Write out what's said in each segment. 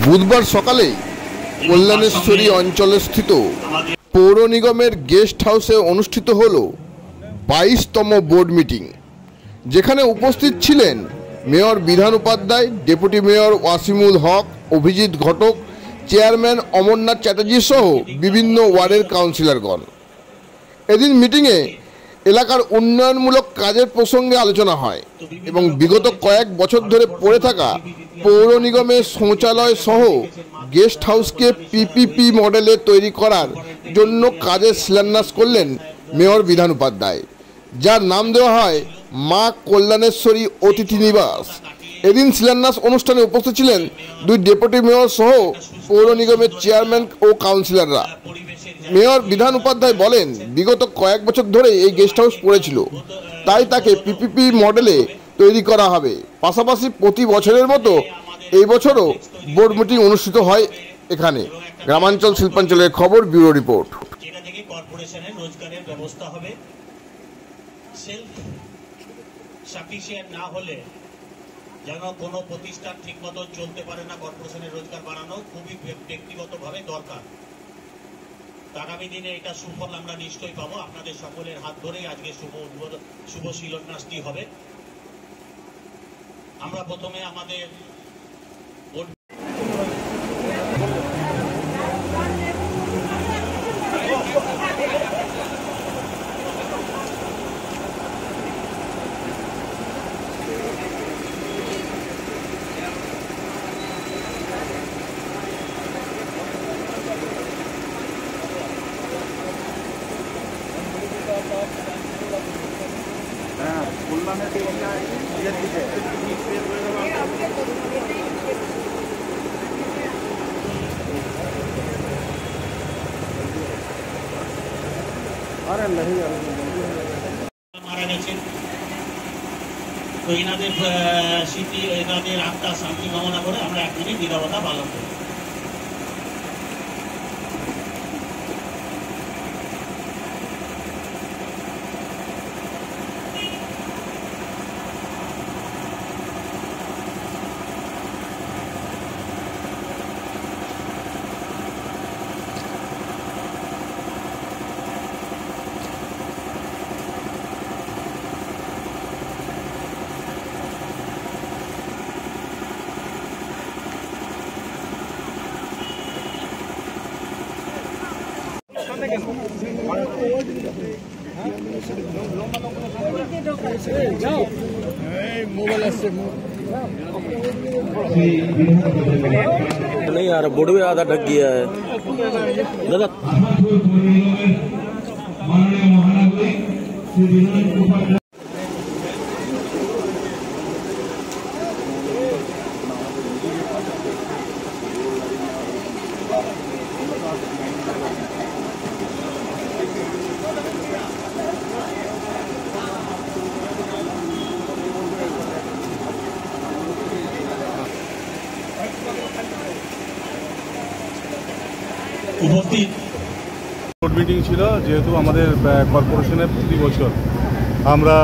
বুধবার সকালে কল্যাণেশ্বরী অঞ্চলে স্থিত পৌর নিগমের গেস্ট হাউসে অনুষ্ঠিত হল 22তম বোর্ড মিটিং, যেখানে উপস্থিত ছিলেন mayor Bidhan Upadhyay, deputy mayor Wasimul হক, অভিজিৎ ঘটক, চেয়ারম্যান অমরনাথ চ্যাটার্জি সহ বিভিন্ন ওয়ার্ডের কাউন্সিলরগণ। এদিন মিটিংয়ে এলাকার উন্নয়নমূলক কাজের প্রসঙ্গে আলোচনা হয় এবং বিগত কয়েক বছর ধরে পড়ে থাকা পৌর নিগমের শৌচালয় সহ গেস্ট হাউসকে পিপিপি মডেলে তৈরি করার জন্য কাজের শিলান্যাস করলেন মেয়র বিধান উপাধ্যায়, যার নাম দেওয়া হয় মা কল্যাণেশ্বরী অতিথি নিবাস। এদিন শিলান্যাস অনুষ্ঠানে উপস্থিত ছিলেন দুই ডেপুটি মেয়র সহ পৌর নিগমের চেয়ারম্যান ও কাউন্সিলররা। মেয়র বিধান উপাধ্যায় বলেন, বিগত কয়েক বছর ধরে এই গেস্ট হাউস পড়েছিল, তাই তাকে পিপিপি মডেলে তৈরি করা হবে। পাশাপাশি প্রতি বছরের মতো এই বছরও বোর্ড মিটিং অনুষ্ঠিত হয় এখানে। গ্রামাঞ্চল শিল্পাঞ্চলের খবর, ব্যুরো রিপোর্ট। যেটা থেকে কর্পোরেশনের রোজগারের ব্যবস্থা হবে। সেলফ সাফিসিয়েন্ট না হলে যেন কোনো প্রতিষ্ঠান ঠিকমতো চলতে পারে না, কর্পোরেশনের রোজগার বাড়ানো খুবই ব্যক্তিগতভাবে দরকার। আগামী দিনে এটা সুফল আমরা নিশ্চয়ই পাবো। আপনাদের সকলের হাত ধরেই আজকে শুভ শিলান্যাসটি হবে। আমরা প্রথমে আমাদের মারা গেছেন, তো এনাদের স্মৃতি, এনাদের আত্মা শান্তি কামনা করে আমরা 1 মিনিট নীরবতা পালন করি। नहीं यार, बोर्ड भी आधा ढक गया है दादा। বোর্ড মিটিং ছিল, যেহেতু আমাদের কর্পোরেশনের প্রতি বছর আমরা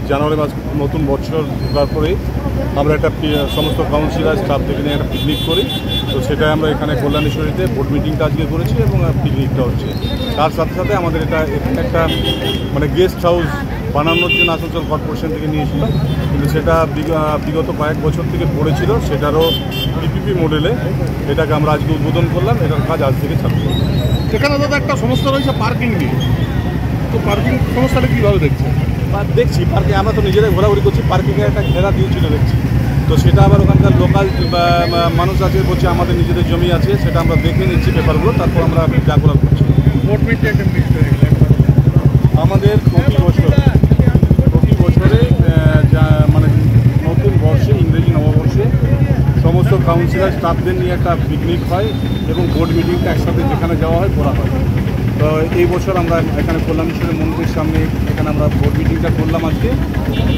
জানুয়ারি মাস নতুন বছর ঢোকার পরেই আমরা একটা সমস্ত কাউন্সিলর স্টাফ থেকে নিয়ে একটা পিকনিক করি। তো সেটাই আমরা এখানে কল্যাণেশ্বরীতে বোর্ড মিটিংটা আজকে করেছি এবং পিকনিকটা হচ্ছে। তার সাথে সাথে আমাদের এখানে একটা মানে গেস্ট হাউস বানানোর জন্য আসানসোল কর্পোরেশন থেকে নিয়েছিল, কিন্তু সেটা বিগত কয়েক বছর থেকে পড়েছিল, সেটারও পিপিপি মডেলে এটাকে আমরা আজকে উদ্বোধন করলাম। এটার কাজ আজ থেকে চালু করলাম। এখানে দাদা একটা সমস্যা রয়েছে পার্কিং নিয়ে, তো পার্কিং সমস্যাটা কীভাবে দেখছেন? দেখছি পার্কে আমরা তো নিজেরাই ঘোরাঘুরি করছি, পার্কিংয়ে একটা ঘেরা দিয়েছিল দেখছি, তো সেটা আবার ওখানকার লোকাল মানুষ আছে বলছে আমাদের নিজেদের জমি আছে, সেটা আমরা দেখে নিচ্ছি পেপারগুলো, তারপর আমরা যা করার করছি। বোর্ড মিটিং আমাদের প্রতি বছরে মানে নতুন বর্ষে, ইংরেজি নববর্ষে সমস্ত কাউন্সিলর স্টাফদের নিয়ে একটা পিকনিক হয় এবং বোর্ড মিটিংটা একসাথে যেখানে যাওয়া হয় করা হয়। তো এই বছর আমরা এখানে কল্যাণেশ্বরী মন্দিরের সামনে এখানে আমরা বোর্ড মিটিংটা করলাম আজকে,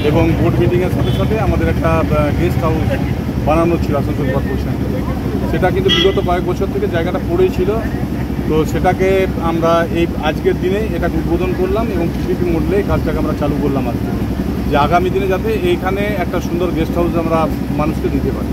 এবং বোর্ড মিটিংয়ের সাথে সাথে আমাদের একটা গেস্ট হাউস বানানো ছিল আসানসোল কর্পোরেশন। সেটা কিন্তু বিগত কয়েক বছর থেকে জায়গাটা পড়েই ছিল, তো সেটাকে আমরা এই আজকের দিনে এটাকে উদ্বোধন করলাম এবং পিপিপি মডেলে কাজটাকে আমরা চালু করলাম আজকে, যে আগামী দিনে যাতে এইখানে একটা সুন্দর গেস্ট হাউস আমরা মানুষকে দিতে পারি।